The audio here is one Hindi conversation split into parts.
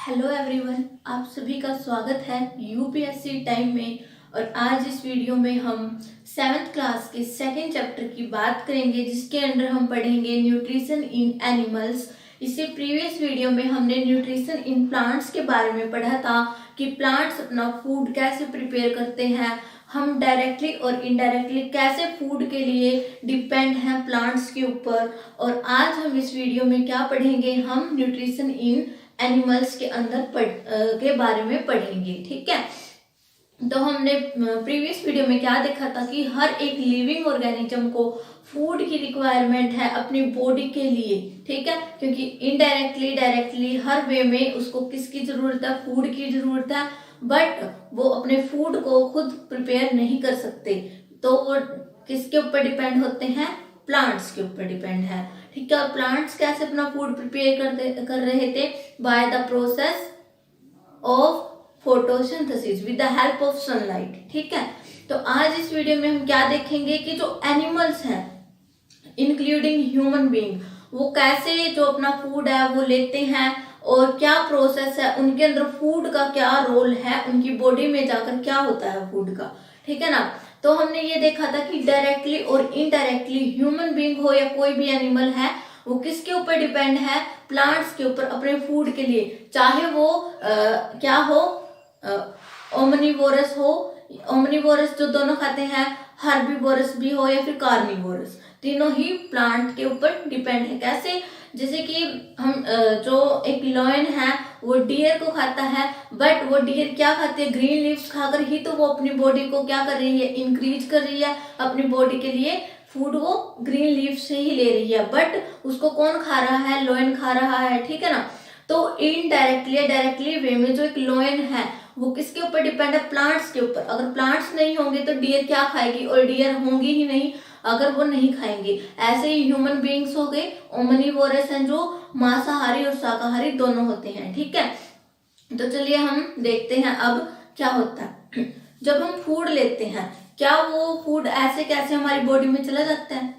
हेलो एवरीवन, आप सभी का स्वागत है यूपीएससी टाइम में। और आज इस वीडियो में हम 7th क्लास के सेकंड चैप्टर की बात करेंगे, जिसके अंदर हम पढ़ेंगे न्यूट्रिशन इन एनिमल्स। इससे प्रीवियस वीडियो में हमने न्यूट्रिशन इन प्लांट्स के बारे में पढ़ा था कि प्लांट्स अपना फूड कैसे प्रिपेयर करते हैं, हम डायरेक्टली और इनडायरेक्टली कैसे फूड के लिए डिपेंड हैं प्लांट्स के ऊपर। और आज हम इस वीडियो में क्या पढ़ेंगे, हम न्यूट्रिशन इन एनिमल्स के अंदर के बारे में पढ़ेंगे। ठीक है, तो हमने प्रीवियस वीडियो में क्या देखा था कि हर एक लिविंग ऑर्गेनिज्म को फूड की रिक्वायरमेंट है अपनी बॉडी के लिए। ठीक है, क्योंकि इनडायरेक्टली डायरेक्टली हर वे में उसको किसकी जरूरत है, फूड की जरूरत है, बट वो अपने फूड को खुद प्रिपेयर नहीं कर सकते। तो वो किसके ऊपर डिपेंड होते हैं, प्लांट्स के ऊपर डिपेंड है। ठीक है, और प्लांट्स कैसे अपना फूड प्रिपेयर कर रहे थे, by the process of photosynthesis with the help of sunlight. ठीक है, तो आज इस वीडियो में हम क्या देखेंगे कि जो एनिमल्स हैं इंक्लूडिंग ह्यूमन बीइंग, वो कैसे जो अपना फूड है वो लेते हैं और क्या प्रोसेस है, उनके अंदर फूड का क्या रोल है, उनकी बॉडी में जाकर क्या होता है फूड का। ठीक है ना, तो हमने ये देखा था कि डायरेक्टली और इनडायरेक्टली ह्यूमन बीइंग हो या कोई भी एनिमल है, वो किसके ऊपर डिपेंड है, प्लांट्स के ऊपर अपने फूड के लिए। चाहे वो क्या हो, ओमनिवोरस हो, ओमनिवोरस जो दोनों खाते हैं, हर्बीवोरस भी हो या फिर कार्निवोरस, तीनों ही प्लांट के ऊपर डिपेंड है। कैसे, जैसे कि हम जो एक लॉयन है वो डियर को खाता है, बट वो डियर क्या खाती है, ग्रीन लीव्स खाकर ही तो वो अपनी बॉडी को क्या कर रही है, इंक्रीज कर रही है। अपनी बॉडी के लिए फूड वो ग्रीन लीव से ही ले रही है, बट उसको कौन खा रहा है, लॉयन खा रहा है। ठीक है ना, तो इनडायरेक्टली या डायरेक्टली वे में जो एक लॉयन है वो किसके ऊपर डिपेंड है, प्लांट्स के ऊपर। अगर प्लांट्स नहीं होंगे तो डियर क्या खाएगी, और डियर होंगी ही नहीं अगर वो नहीं खाएंगे। ऐसे ही ह्यूमन बीइंग्स हो गए, ओमनिवोरस हैं जो मांसाहारी और शाकाहारी दोनों होते हैं। ठीक है, तो चलिए हम देखते हैं अब क्या होता है जब हम फूड लेते हैं। क्या वो फूड ऐसे कैसे हमारी बॉडी में चला जाता है,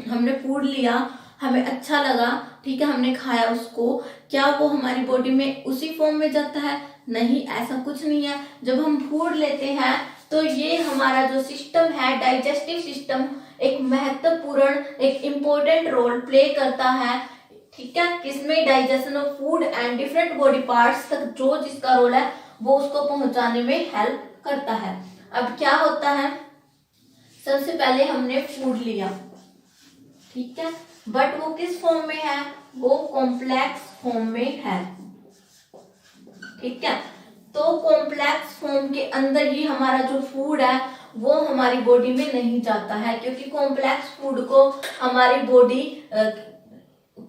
हमने फूड लिया, हमें अच्छा लगा, ठीक है, हमने खाया उसको, क्या वो हमारी बॉडी में उसी फॉर्म में जाता है? नहीं, ऐसा कुछ नहीं है। जब हम फूड लेते हैं तो ये हमारा जो सिस्टम है, डाइजेस्टिव सिस्टम, एक महत्वपूर्ण, एक इम्पोर्टेंट रोल प्ले करता है। ठीक है, किसमें, digestion of food and different body parts तक जो जिसका रोल है वो उसको पहुंचाने में हेल्प करता है। अब क्या होता है, सबसे पहले हमने फूड लिया, ठीक है, बट वो किस फॉर्म में है, वो कॉम्प्लेक्स फॉर्म में है। ठीक है, तो कॉम्प्लेक्स फॉर्म के अंदर ही हमारा जो फूड है वो हमारी बॉडी में नहीं जाता है, क्योंकि कॉम्प्लेक्स फूड को हमारी बॉडी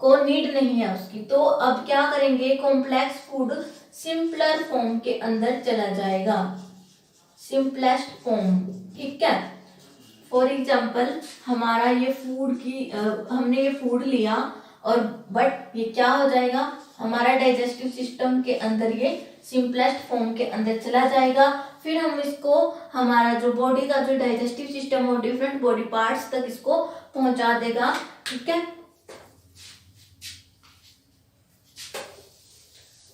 को नीड नहीं है उसकी। तो अब क्या करेंगे, कॉम्प्लेक्स फूड सिंपलर फॉर्म के अंदर चला जाएगा, सिंपलेस्ट फॉर्म। ठीक है, फॉर एग्जाम्पल हमारा ये फूड की हमने ये फूड लिया और बट ये क्या हो जाएगा, हमारा डाइजेस्टिव सिस्टम के अंदर ये सिंपलेस्ट फॉर्म के अंदर चला जाएगा। फिर हम इसको हमारा जो बॉडी का जो डाइजेस्टिव सिस्टम और डिफरेंट बॉडी पार्ट्स तक इसको पहुंचा देगा। ठीक है,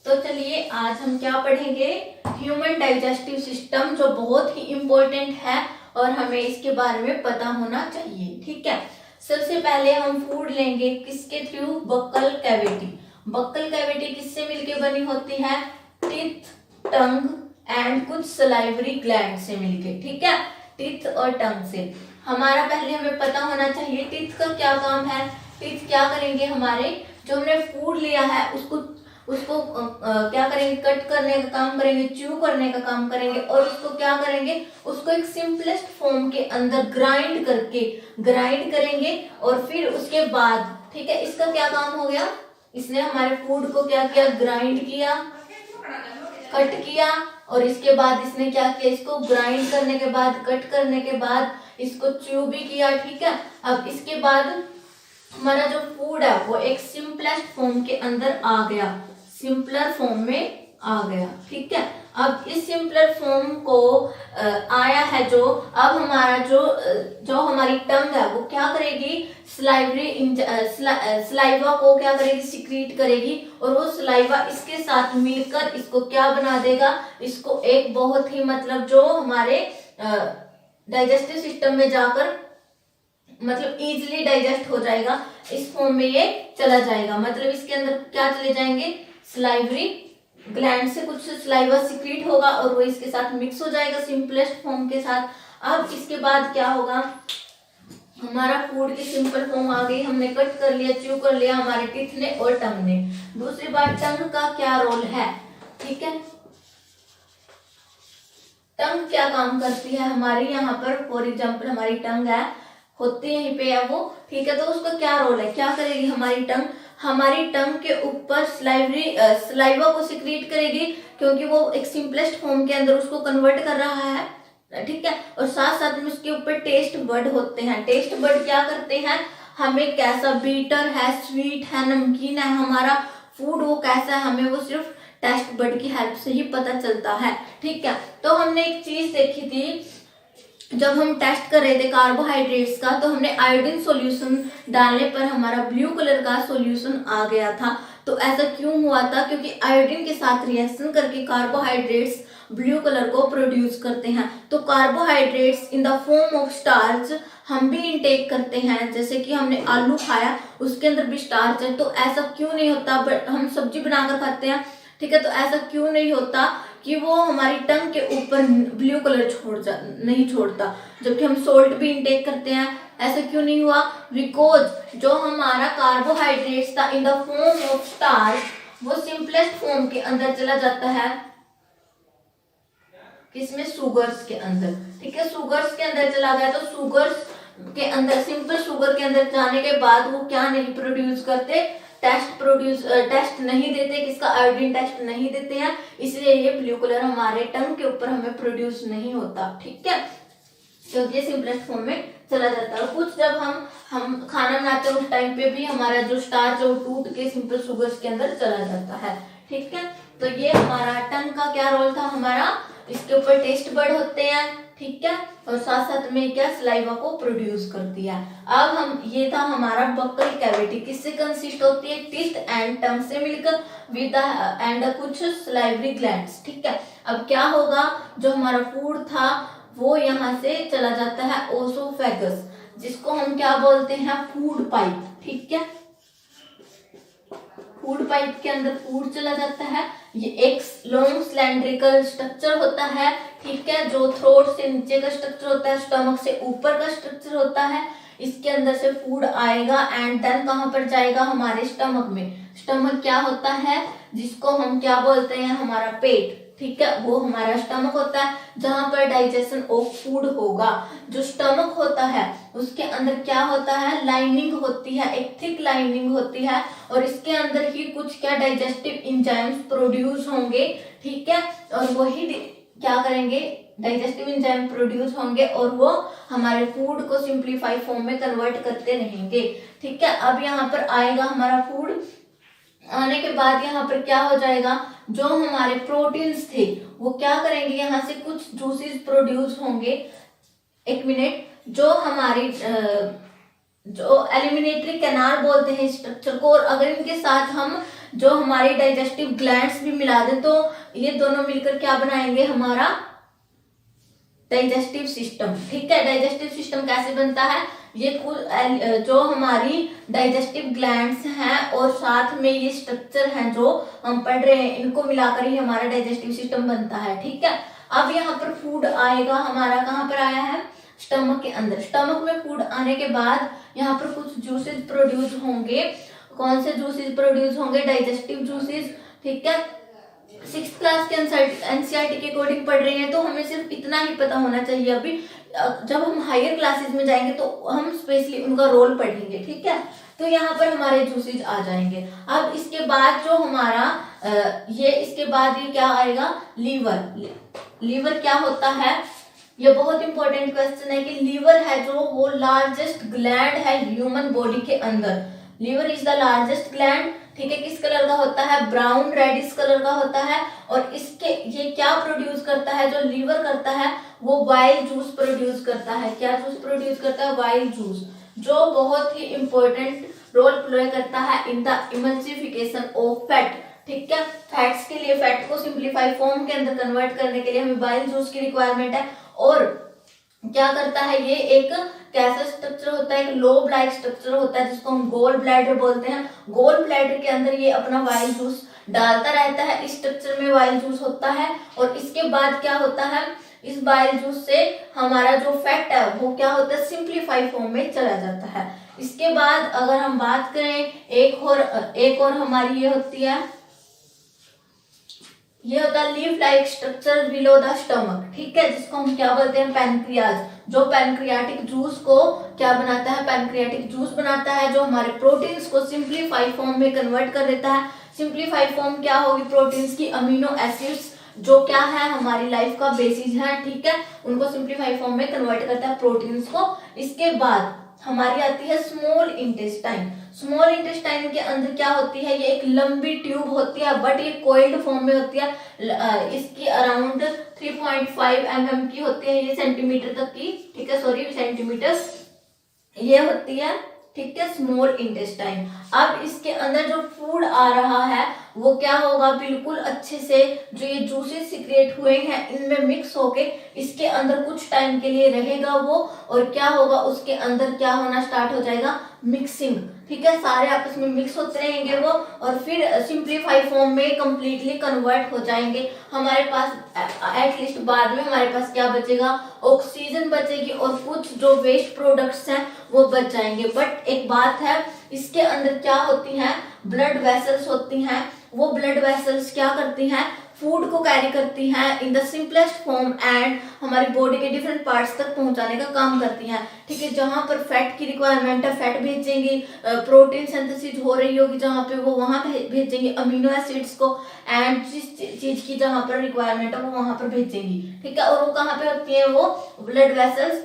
तो चलिए आज हम क्या पढ़ेंगे, ह्यूमन डाइजेस्टिव सिस्टम, जो बहुत ही इंपॉर्टेंट है और हमें इसके बारे में पता होना चाहिए। ठीक है, सबसे पहले हम फूड लेंगे किसके through, buccal cavity. Buccal cavity किससे मिलके बनी होती है, टीथ, टंग एंड कुछ सलाइवरी ग्लैंड से मिलके। ठीक है, टीथ और टंग से। हमारा पहले हमें पता होना चाहिए टीथ का क्या काम है। टीथ क्या करेंगे, हमारे जो हमने फूड लिया है उसको क्या करेंगे, कट करने का काम करेंगे, च्यू करने का काम करेंगे, और उसको क्या करेंगे, उसको एक सिंपलेस्ट फॉर्म के अंदर ग्राइंड करेंगे। और फिर उसके बाद, ठीक है, इसका क्या काम हो गया, इसने हमारे फूड को क्या किया, ग्राइंड किया, कट किया, और इसके बाद इसने क्या किया, इसको ग्राइंड करने के बाद, कट करने के बाद इसको च्यू भी किया। ठीक है, अब इसके बाद हमारा जो फूड है वो एक सिंपलेस्ट फॉर्म के अंदर आ गया, सिंपलर फॉर्म में आ गया। ठीक है, अब इस सिंपलर फॉर्म को आया है जो, अब हमारा जो हमारी टंग है वो क्या करेगी, सलाइवा को क्या करेगी, सिक्रीट करेगी, और वो सलाइवा इसके साथ मिलकर इसको क्या बना देगा, इसको एक बहुत ही मतलब जो हमारे डाइजेस्टिव सिस्टम में जाकर मतलब इजीली डाइजेस्ट हो जाएगा, इस फॉर्म में ये चला जाएगा। मतलब इसके अंदर क्या चले जाएंगे, सलाइवरी ग्लैंड से कुछ सलाइवा सिक्रीट होगा और वो इसके साथ मिक्स हो जाएगा सिंपलेस्ट फॉर्म के साथ। अब इसके बाद क्या होगा, हमारा फूड की सिंपल फॉर्म आ गई, हमने कट कर लिया, च्यू कर लिया हमारे टीथ ने और टंग ने। दूसरी बात, टंग का क्या रोल है, ठीक है, टंग क्या काम करती है हमारी, यहाँ पर फॉर एग्जाम्पल हमारी टंग है, होती है यहीं पे है वो, ठीक है, तो उसका क्या रोल है, क्या करेगी हमारी टंग, हमारी टंग के ऊपर सलाइवा को सिक्रीट करेगी, क्योंकि वो एक सिंपलेस्ट फॉर्म के अंदर उसको कन्वर्ट कर रहा है, ठीक है, और साथ साथ में उसके ऊपर टेस्ट बर्ड होते हैं। टेस्ट बर्ड क्या करते हैं, हमें कैसा बीटर है, स्वीट है, नमकीन है, हमारा फूड वो कैसा है, हमें वो सिर्फ टेस्ट बर्ड की हेल्प से ही पता चलता है, ठीक है। तो हमने एक चीज देखी थी, जब हम टेस्ट कर रहे थे कार्बोहाइड्रेट्स का, तो हमने आयोडीन सॉल्यूशन डालने पर हमारा ब्लू कलर का सॉल्यूशन आ गया था। तो ऐसा क्यों हुआ था, क्योंकि आयोडीन के साथ रिएक्शन करके कार्बोहाइड्रेट्स ब्लू कलर को प्रोड्यूस करते हैं। तो carbohydrates in the form of starch हम भी इनटेक करते हैं, जैसे कि हमने आलू खाया उसके अंदर भी स्टार्च है, तो ऐसा क्यों नहीं होता, बट हम सब्जी बनाकर खाते हैं, ठीक है, तो ऐसा क्यों नहीं होता कि वो हमारी टंग के ऊपर ब्लू कलर नहीं छोड़ता, जबकि हम सोल्ट भी इनटेक करते हैं, ऐसा क्यों नहीं हुआ, बिकॉज जो हमारा कार्बोहाइड्रेट्स था in the form of starch वो सिंपलेस्ट फॉर्म के अंदर चला जाता है, किसमें, सुगर्स के अंदर, ठीक है, सुगर्स के अंदर चला गया, तो सुगर्स के अंदर, सिंपल शुगर के अंदर जाने के बाद वो क्या नहीं प्रोड्यूस करते, टेस्ट नहीं देते, किसका, आयोडीन टेस्ट नहीं देते हैं, इसलिए ये ब्लू कलर हमारे टंग के ऊपर हमें प्रोड्यूस नहीं होता, ठीक है, क्योंकि सिंपलेस्ट फॉर्म में चला जाता है। कुछ जब हम खाना बनाते हैं उस टाइम पे भी हमारा जो स्टार्च है वो टूट के सिंपल शुगर्स के अंदर चला जाता है, ठीक है। तो ये हमारा टंग का क्या रोल था, हमारा इसके ऊपर टेस्ट बर्ड होते हैं, ठीक है, और साथ साथ में क्या, सलाइवा को प्रोड्यूस करती है। अब हम, ये था हमारा बक्कल कैविटी, किससे कंसिस्ट होती है, टीथ एंड टंग से मिलकर विद एंड कुछ सलाइवरी ग्लैंड्स, ठीक है। अब क्या होगा, जो हमारा फूड था वो यहाँ से चला जाता है ओसोफेगस, जिसको हम क्या बोलते हैं, फूड पाइप, ठीक है, फूड पाइप के अंदर फूड चला जाता है। ये एक लॉन्ग सिलेंड्रिकल स्ट्रक्चर होता है, ठीक है, जो थ्रोट से नीचे का स्ट्रक्चर होता है, स्टमक से ऊपर का स्ट्रक्चर होता है, इसके अंदर से फूड आएगा एंड देन कहाँ पर जाएगा, हमारे स्टमक में। स्टमक क्या होता है, जिसको हम क्या बोलते हैं, हमारा पेट, ठीक है, वो हमारा स्टमक होता है, जहां पर डाइजेशन ऑफ फूड होगा। जो स्टमक होता है उसके अंदर क्या होता है, लाइनिंग होती है, एक थिक लाइनिंग होती है, और इसके अंदर ही कुछ क्या, डाइजेस्टिव एंजाइम्स प्रोड्यूस होंगे, ठीक है, और वही क्या करेंगे, डाइजेस्टिव एंजाइम प्रोड्यूस होंगे और वो हमारे फूड को सिंप्लीफाई फॉर्म में कन्वर्ट करते रहेंगे, ठीक है। अब यहाँ पर आएगा हमारा फूड, आने के बाद यहाँ पर क्या हो जाएगा, जो हमारे प्रोटीन्स थे वो क्या करेंगे, यहाँ से कुछ जूसेस प्रोड्यूस होंगे, एक मिनट, जो हमारी जो एलिमिनेटरी कैनाल बोलते हैं स्ट्रक्चर को, और अगर इनके साथ हम जो हमारी डाइजेस्टिव ग्लैंड्स भी मिला दें तो ये दोनों मिलकर क्या बनाएंगे, हमारा डाइजेस्टिव सिस्टम, ठीक है। डाइजेस्टिव सिस्टम कैसे बनता है, ये कुल जो हमारी डाइजेस्टिव ग्लैंड्स हैं और साथ में ये स्ट्रक्चर हैं जो हम पढ़ रहे हैं, इनको मिलाकर ही हमारा डाइजेस्टिव सिस्टम बनता है, ठीक है। अब यहाँ पर फूड आएगा हमारा, कहाँ पर आया है, स्टमक के अंदर। स्टमक में फूड आने के बाद यहाँ पर कुछ जूसेस प्रोड्यूस होंगे। कौन से जूसेस प्रोड्यूस होंगे, डाइजेस्टिव जूसेस, ठीक है। 6th क्लास के एनसीईआरटी के अकॉर्डिंग पढ़ रहे हैं तो हमें सिर्फ इतना ही पता होना चाहिए। अभी जब हम हायर क्लासेस में जाएंगे तो हम स्पेशली उनका रोल पढ़ेंगे, ठीक है। तो यहाँ पर हमारे जूसेस आ जाएंगे। अब इसके बाद जो हमारा इसके बाद ये क्या आएगा, लीवर। लीवर क्या होता है, ये बहुत इंपॉर्टेंट क्वेश्चन है कि लीवर है जो वो लार्जेस्ट ग्लैंड है ह्यूमन बॉडी के अंदर। Liver is the largest gland, ठीक है, किस कलर का होता है, ब्राउन रेडिश कलर का होता है। और इसके ये क्या प्रोड्यूस करता है, जो लीवर करता है वो वाइल जूस प्रोड्यूस करता है। क्या जूस प्रोड्यूस करता है, वाइल जूस, जो बहुत ही इंपॉर्टेंट रोल प्ले करता है in the emulsification of fat, ठीक है। फैट्स के लिए, फैट को सिंप्लीफाई फॉर्म के अंदर कन्वर्ट करने के लिए हमें वाइल जूस की रिक्वायरमेंट है। और क्या करता है ये, एक कैसा स्ट्रक्चर होता है, एक लोब लाइक स्ट्रक्चर होता है जिसको हम गोल ब्लैडर बोलते हैं। गोल ब्लैडर के अंदर ये अपना वाइल जूस डालता रहता है, इस स्ट्रक्चर में वाइल जूस होता है। और इसके बाद क्या होता है, इस वाइल जूस से हमारा जो फैट है वो क्या होता है, सिंप्लीफाई फॉर्म में चला जाता है। इसके बाद अगर हम बात करें एक और हमारी ये होती है, ये होता है leaf like structure below the stomach, ठीक है, जिसको हम क्या बोलते हैं, पैनक्रियाज, जो पैनक्रियाटिक जूस को क्या बनाता है, पैनक्रियाटिक जूस बनाता है, जो हमारे प्रोटीन्स को सिंप्लीफाई फॉर्म में कन्वर्ट कर देता है। सिंप्लीफाई फॉर्म क्या होगी, प्रोटीन्स की अमीनो एसिड्स जो क्या है हमारी लाइफ का बेसिस है, ठीक है, उनको सिंप्लीफाई फॉर्म में कन्वर्ट करता है प्रोटीन्स को। इसके बाद हमारी आती है स्मॉल इंटेस्टाइन। स्मॉल इंटेस्टाइन के अंदर क्या होती है, ये एक लंबी ट्यूब होती है, बट ये कोइल्ड फॉर्म में होती है। इसकी अराउंड 3.5 mm की होती है, ये सेंटीमीटर तक की, ठीक है, सॉरी सेंटीमीटर ये होती है, ठीक है, स्मॉल इंटेस्टाइन। अब इसके अंदर जो फूड आ रहा है वो क्या होगा, बिल्कुल अच्छे से जो ये जूसेस सीक्रेट हुए हैं इनमें मिक्स होके इसके अंदर कुछ टाइम के लिए रहेगा वो, और क्या होगा उसके अंदर क्या होना स्टार्ट हो जाएगा, मिक्सिंग, ठीक है, सारे आपस में मिक्स होते रहेंगे वो, और फिर सिंप्लीफाई फॉर्म में कंप्लीटली कन्वर्ट हो जाएंगे। हमारे पास एटलीस्ट बाद में हमारे पास क्या बचेगा, ऑक्सीजन बचेगी और कुछ जो वेस्ट प्रोडक्ट्स हैं वो बच जाएंगे। बट एक बात है, इसके अंदर क्या होती हैं, ब्लड वेसल्स होती हैं। वो ब्लड वेसल्स क्या करती हैं, फूड को कैरी करती हैं in the simplest form and हमारी बॉडी के डिफरेंट पार्ट्स तक पहुंचाने का काम करती हैं, ठीक है। जहां पर फैट की रिक्वायरमेंट है फैट भेजेंगी, प्रोटीन सिंथेसिस हो रही होगी जहां पे वो वहां भेजेंगी अमीनो एसिड्स को, एंड जिस चीज की जहां पर रिक्वायरमेंट है वो वहां पर भेजेंगी, ठीक है। और वो कहाँ पे होती है, वो ब्लड वेसल्स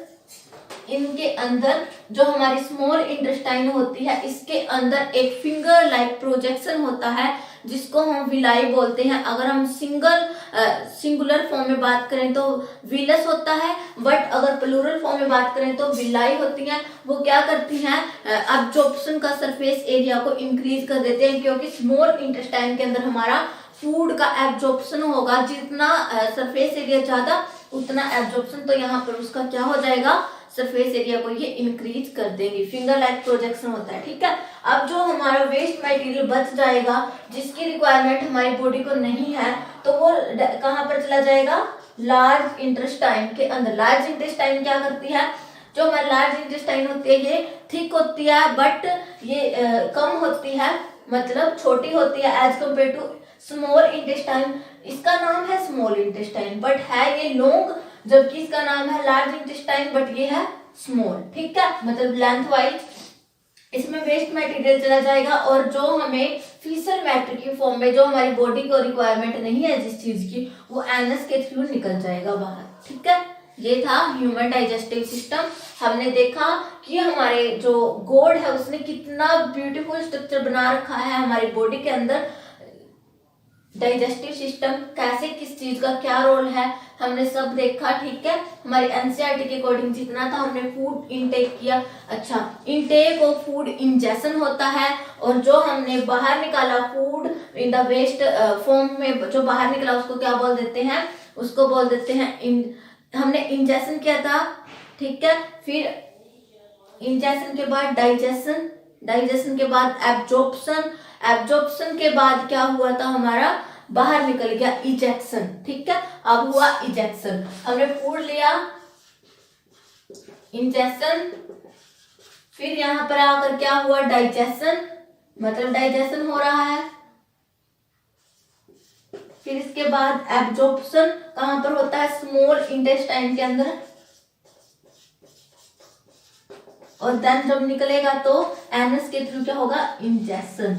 इनके अंदर जो हमारी स्मॉल इंटेस्टाइन होती है इसके अंदर एक फिंगर लाइक प्रोजेक्शन होता है जिसको हम विलाई बोलते हैं। अगर हम सिंगुलर फॉर्म में बात करें तो विलस होता है, बट अगर प्लूरल फॉर्म में बात करें तो विलाई होती हैं। वो क्या करती हैं, एब्जॉर्प्शन का सरफेस एरिया को इंक्रीज कर देते हैं, क्योंकि स्मॉल इंटेस्टाइन के अंदर हमारा फूड का एब्जॉर्प्शन होगा, जितना सरफेस एरिया ज्यादा उतना एब्जॉर्प्शन, तो यहाँ पर उसका क्या हो जाएगा, सरफेस एरिया को ये इंक्रीज कर देंगे, फिंगर लाइक प्रोजेक्शन होता है, ठीक है। अब जो हमारा वेस्ट मटेरियल बच जाएगा जिसकी रिक्वायरमेंट हमारी बॉडी को नहीं है, तो वो कहाँ पर चला जाएगा, लार्ज इंटेस्टाइन के अंदर। लार्ज इंटेस्टाइन क्या करती है, जो हमारी लार्ज इंटेस्टाइन होती है ये थिक होती है, बट ये कम होती है, मतलब छोटी होती है as compare to small intestine. इसका नाम है स्मॉल इंटेस्टाइन बट है ये लॉन्ग, जबकि इसका नाम है लार्ज इंटेस्टाइन बट ये है स्मॉल, ठीक है, मतलब लेंथ वाइज इसमें वेस्ट मटेरियल चला जाएगा। और जो हमें फीसल मैटर की फॉर्म में जो हमारी बॉडी को रिक्वायरमेंट नहीं है जिस चीज की, वो एनस के थ्रू निकल जाएगा बाहर, ठीक है। ये था ह्यूमन डाइजेस्टिव सिस्टम। हमने देखा कि हमारे जो गॉड है उसने कितना ब्यूटीफुल स्ट्रक्चर बना रखा है हमारी बॉडी के अंदर। डाइजेस्टिव सिस्टम कैसे, किस चीज का क्या रोल है, हमने सब देखा, ठीक है। हमारी एनसीईआरटी के अकॉर्डिंग जितना था हमने फूड इनटेक किया। अच्छा, इनटेक ऑफ फूड इंजेशन होता है, और जो हमने बाहर निकाला food in the waste form में जो बाहर निकला उसको क्या बोल देते हैं, उसको बोल देते हैं हमने इंजेशन किया था, ठीक है। फिर इंजेशन के बाद डाइजेशन, डाइजेशन के बाद एब्जॉर्प्शन, एब्जॉर्प्शन के बाद क्या हुआ था, हमारा बाहर निकल गया इजेक्शन, ठीक है। अब हुआ इजेक्शन, हमने फूड लिया, इंजेक्शन, फिर यहां पर आकर क्या हुआ, डाइजेशन, मतलब डाइजेशन हो रहा है। फिर इसके बाद एब्जॉर्प्शन कहां पर होता है, स्मॉल इंटेस्टाइन के अंदर, और देन जब निकलेगा तो एनस के थ्रू क्या होगा, इंजेक्शन,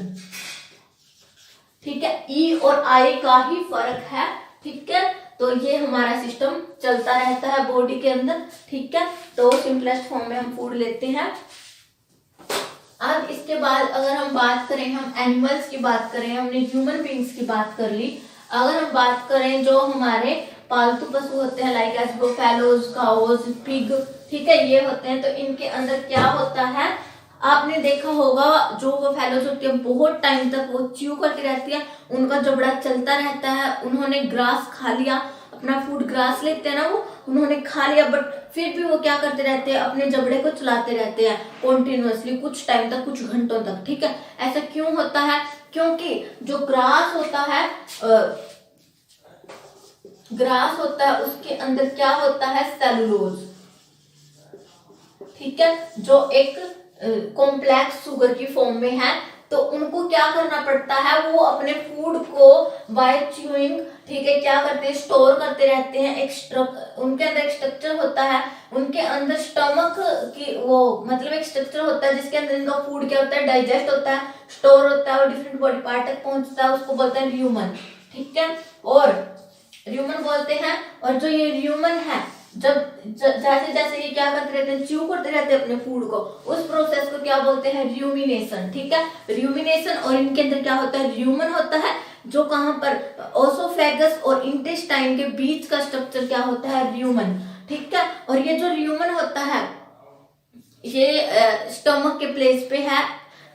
ठीक है। ई और आई का ही फर्क है, ठीक है। तो ये हमारा सिस्टम चलता रहता है बॉडी के अंदर, ठीक है। तो सिंपलेस्ट फॉर्म में हम फूड लेते हैं। अब इसके बाद अगर हम बात करें, हम एनिमल्स की बात करें, हमने ह्यूमन बींग्स की बात कर ली, अगर हम बात करें जो हमारे पालतू पशु होते हैं लाइक एज बुफैलोज, काउज, पिग, ठीक है, ये होते हैं, तो इनके अंदर क्या होता है, आपने देखा होगा जो बुफैलोज होती है बहुत टाइम तक वो च्यू करती रहती है, उनका जबड़ा चलता रहता है, उन्होंने ग्रास खा लिया, अपना फूड ग्रास लेते हैं ना वो, उन्होंने खा लिया, बट फिर भी वो क्या करते रहते हैं, अपने जबड़े को चलाते रहते हैं कॉन्टिन्यूअसली कुछ टाइम तक, कुछ घंटों तक, ठीक है। ऐसा क्यों होता है, क्योंकि जो ग्रास होता है, ग्रास होता है उसके अंदर क्या होता है, सेलुलोज, ठीक है, जो एक कॉम्प्लेक्स शुगर की फॉर्म में है, तो उनको क्या करना पड़ता है, वो अपने फूड को बाय च्यूइंग, ठीक है, क्या करते हैं, स्टोर करते रहते हैं, उनके अंदर एक स्ट्रक्चर होता है, उनके अंदर स्टमक की वो मतलब एक स्ट्रक्चर होता है जिसके अंदर इनका फूड क्या होता है, डाइजेस्ट होता है, स्टोर होता है और डिफरेंट बॉडी पार्ट तक पहुंचता है, उसको बोलते हैं र्यूमन, ठीक है, और र्यूमन बोलते हैं। और जो ये र्यूमन है, जब जैसे जैसे ये क्या करते रहते हैं, च्यू करते रहते हैं अपने फूड को, उस प्रोसेस को क्या बोलते हैं, र्यूमिनेशन, ठीक है, र्यूमिनेशन। और इनके अंदर क्या होता है, र्यूमन होता है, जो कहां पर, ओसोफेगस और इंटेस्टाइन के बीच का स्ट्रक्चर क्या होता है, र्यूमन, ठीक है। और ये जो र्यूमन होता है ये स्टमक के प्लेस पे है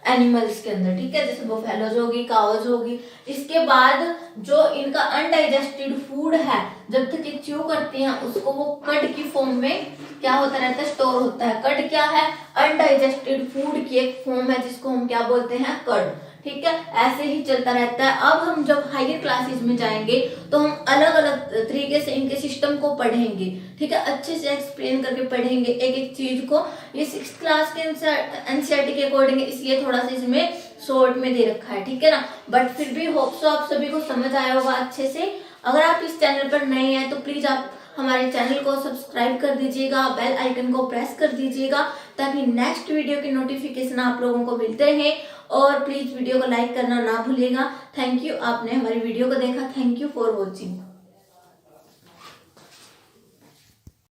एनिमल्स के अंदर, ठीक है, जैसे बुफैलोज होगी, काउज होगी। इसके बाद जो इनका अनडाइजेस्टेड फूड है, जब तक ये च्यू करती हैं उसको वो कड की फॉर्म में क्या होता रहता है, स्टोर होता है। कड क्या है, अनडाइजेस्टेड फूड की एक फॉर्म है जिसको हम क्या बोलते हैं, कड, ठीक है। ऐसे ही चलता रहता है। अब हम जब हायर क्लासेस में जाएंगे तो हम अलग अलग तरीके से इनके सिस्टम को पढ़ेंगे, ठीक है, अच्छे से एक्सप्लेन करके पढ़ेंगे एक एक चीज को। ये 6th क्लास के एनसीईआरटी के अकॉर्डिंग, इसलिए थोड़ा सा इसमें शॉर्ट में दे रखा है, ठीक है ना, बट फिर भी होप सो आप सभी को समझ आया होगा अच्छे से। अगर आप इस चैनल पर नए हैं तो प्लीज आप हमारे चैनल को सब्सक्राइब कर दीजिएगा, बेल आइकन को प्रेस कर दीजिएगा, ताकि नेक्स्ट वीडियो की नोटिफिकेशन आप लोगों को मिलते रहे। और प्लीज वीडियो को लाइक करना ना भूलिएगा। थैंक यू, आपने हमारी वीडियो को देखा। Thank you for watching.